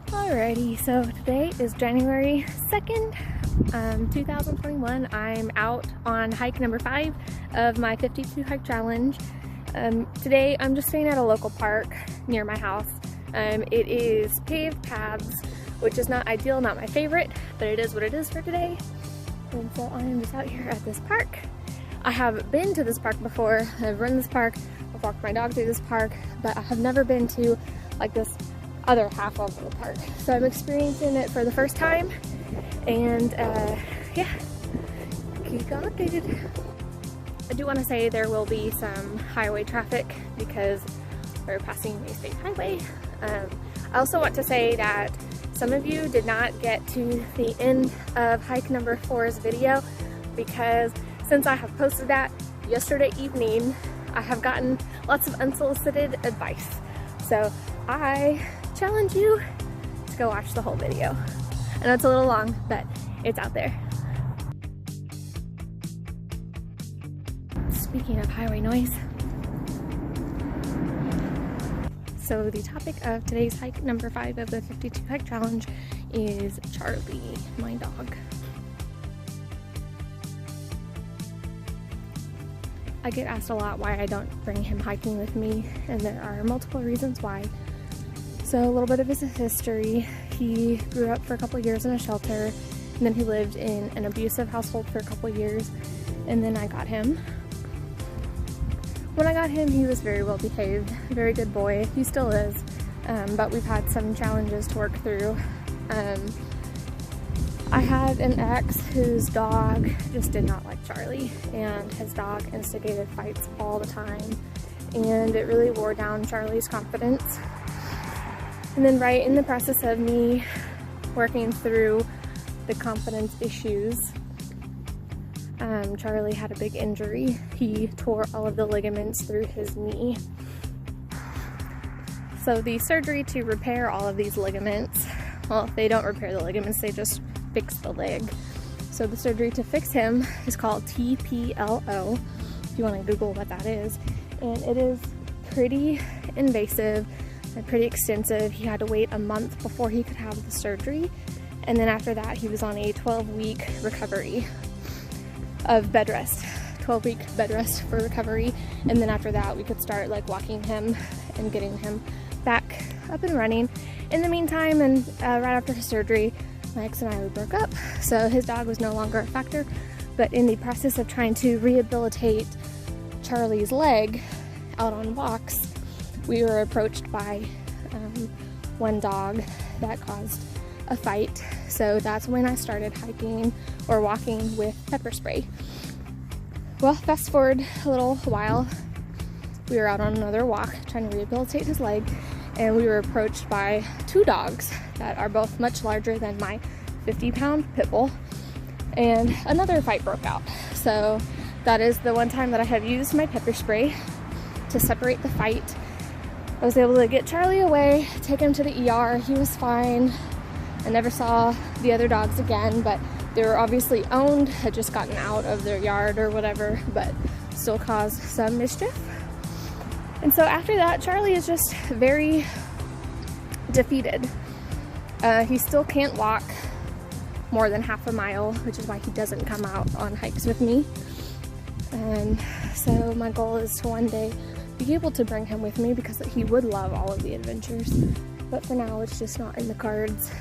Alrighty, so today is January 2nd, 2021. I'm out on hike number 5 of my 52 hike challenge. Today I'm just staying at a local park near my house. It is paved paths, which is not ideal, not my favorite, but it is what it is for today. And so I am just out here at this park. I have been to this park before. I've run this park, I've walked my dog through this park, but I have never been to like this other half of the park. So I'm experiencing it for the first time, and yeah, keep updated. I do want to say there will be some highway traffic because we're passing a state highway. I also want to say that some of you did not get to the end of hike number 4's video because since I have posted that yesterday evening, I have gotten lots of unsolicited advice. So I challenge you to go watch the whole video. I know it's a little long, but it's out there. Speaking of highway noise, so the topic of today's hike number 5 of the 52 hike challenge is Charlie, my dog. I get asked a lot why I don't bring him hiking with me, and there are multiple reasons why. So a little bit of his history. He grew up for a couple years in a shelter, and then he lived in an abusive household for a couple years, and then I got him. When I got him, he was very well behaved, very good boy. He still is, but we've had some challenges to work through. I had an ex whose dog just did not like Charlie, and his dog instigated fights all the time, and it really wore down Charlie's confidence. And then right in the process of me working through the confidence issues, Charlie had a big injury. He tore all of the ligaments through his knee. So the surgery to repair all of these ligaments, well, they don't repair the ligaments, they just fix the leg. So the surgery to fix him is called TPLO, if you want to Google what that is. And it is pretty invasive and pretty extensive. He had to wait a month before he could have the surgery, and then after that he was on a 12-week recovery of bed rest, 12-week bed rest for recovery, and then after that we could start like walking him and getting him back up and running. In the meantime, and right after his surgery, my ex and I, we broke up, so his dog was no longer a factor. But in the process of trying to rehabilitate Charlie's leg out on walks, we were approached by one dog that caused a fight. So that's when I started hiking or walking with pepper spray. Well, fast forward a little while, we were out on another walk trying to rehabilitate his leg, and we were approached by 2 dogs that are both much larger than my 50-pound pit bull, and another fight broke out. So that is the one time that I have used my pepper spray to separate the fight. I was able to get Charlie away, take him to the ER. He was fine. I never saw the other dogs again, but they were obviously owned, had just gotten out of their yard or whatever, but still caused some mischief. And so after that, Charlie is just very defeated. He still can't walk more than half a mile, which is why he doesn't come out on hikes with me. And so my goal is to one day be able to bring him with me because he would love all of the adventures. But for now, it's just not in the cards.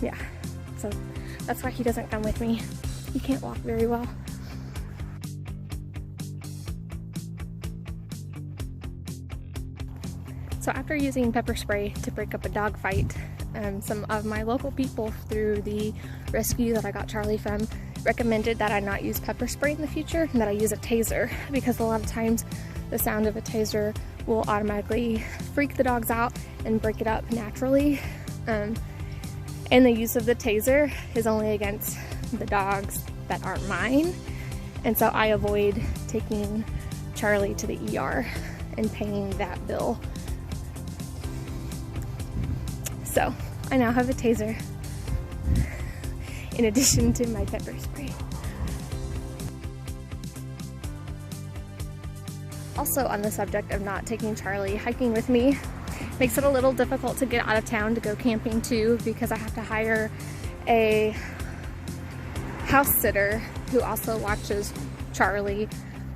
Yeah, so that's why he doesn't come with me. He can't walk very well. So after using pepper spray to break up a dog fight, some of my local people through the rescue that I got Charlie from recommended that I not use pepper spray in the future and that I use a taser, because a lot of times the sound of a taser will automatically freak the dogs out and break it up naturally. And the use of the taser is only against the dogs that aren't mine. And so I avoid taking Charlie to the ER and paying that bill. So I now have a taser in addition to my pepper spray. Also on the subject of not taking Charlie hiking with me, Makes it a little difficult to get out of town to go camping too, because I have to hire a house sitter who also watches Charlie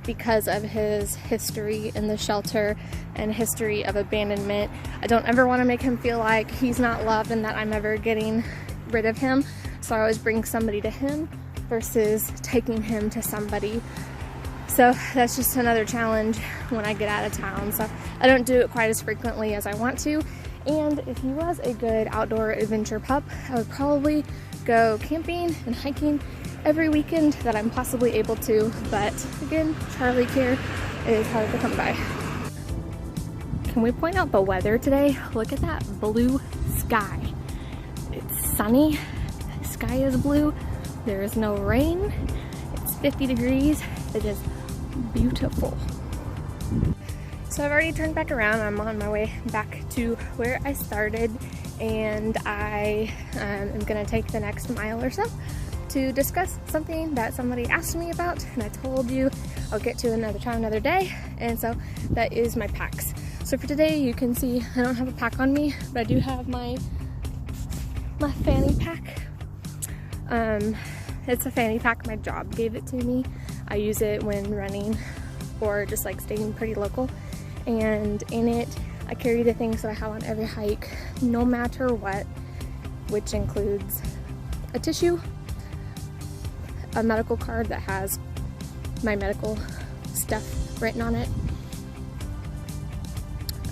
because of his history in the shelter and history of abandonment. I don't ever want to make him feel like he's not loved and that I'm ever getting rid of him, so I always bring somebody to him versus taking him to somebody. So that's just another challenge when I get out of town. So I don't do it quite as frequently as I want to. And if he was a good outdoor adventure pup, I would probably go camping and hiking every weekend that I'm possibly able to. But again, Charlie care is hard to come by. Can we point out the weather today? Look at that blue sky. It's sunny, the sky is blue, there is no rain, it's 50 degrees, it is beautiful. So I've already turned back around. I'm on my way back to where I started, and I am gonna take the next mile or so to discuss something that somebody asked me about, and I told you I'll get to another time, another day, and so that is my packs. So for today, you can see I don't have a pack on me, but I do have my fanny pack. It's a fanny pack, my job gave it to me. I use it when running or just like staying pretty local. And in it, I carry the things that I have on every hike, no matter what, which includes a tissue, a medical card that has my medical stuff written on it.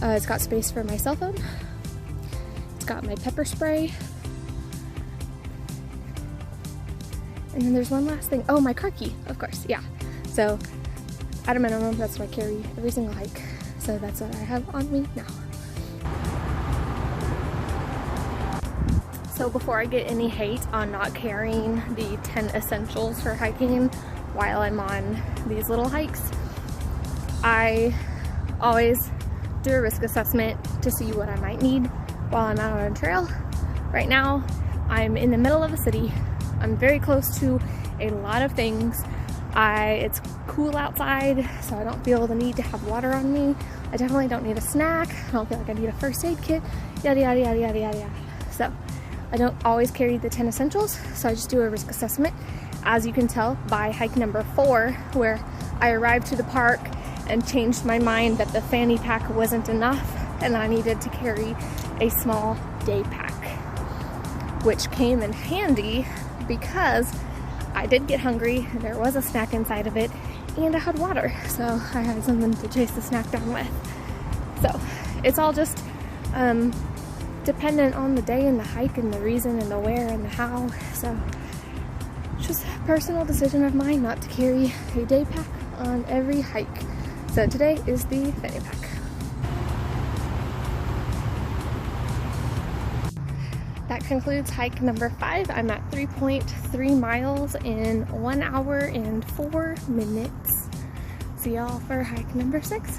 It's got space for my cell phone. It's got my pepper spray. And then there's one last thing. Oh, my car key, of course, yeah. So at a minimum, that's what I carry every single hike. So that's what I have on me now. So before I get any hate on not carrying the 10 essentials for hiking while I'm on these little hikes, I always do a risk assessment to see what I might need while I'm out on a trail. Right now, I'm in the middle of a city. I'm very close to a lot of things. It's cool outside, so I don't feel the need to have water on me. I definitely don't need a snack. I don't feel like I need a first aid kit, yada yada yada yada yada yada. So I don't always carry the 10 essentials, so I just do a risk assessment. As you can tell by hike number 4, where I arrived to the park and changed my mind that the fanny pack wasn't enough and I needed to carry a small day pack, which came in handy because I did get hungry, and there was a snack inside of it, and I had water, so I had something to chase the snack down with. So it's all just dependent on the day and the hike and the reason and the where and the how. So it's just a personal decision of mine not to carry a day pack on every hike. So today is the fanny pack. That concludes hike number 5. I'm at 3.3 miles in 1 hour and 4 minutes. See y'all for hike number 6.